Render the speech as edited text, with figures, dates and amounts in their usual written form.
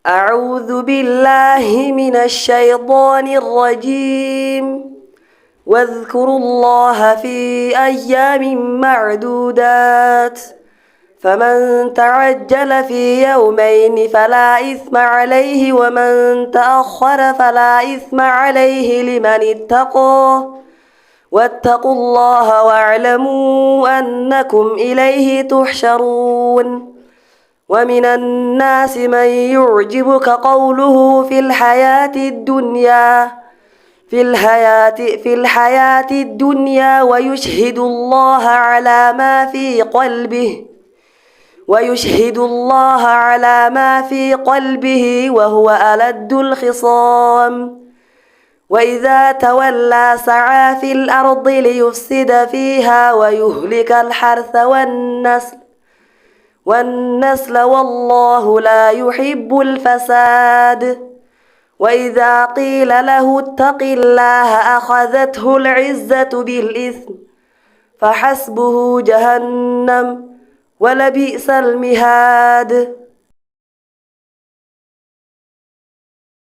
أعوذ بالله من الشيطان الرجيم. واذكروا الله في أيام معدودات، فمن تعجل في يومين فلا إثم عليه، ومن تأخر فلا إثم عليه لمن اتقى. واتقوا الله واعلموا أنكم إليه تحشرون. ومن الناس من يعجبك قوله في الحياة الدنيا ويشهد الله على ما في قلبه وهو ألد الخصام. وإذا تولى سعى في الأرض ليفسد فيها ويهلك الحرث والنسل والله لا يحب الفساد. وإذا قيل له اتق الله أخذته العزة بالإثم، فحسبه جهنم ولبئس المهاد.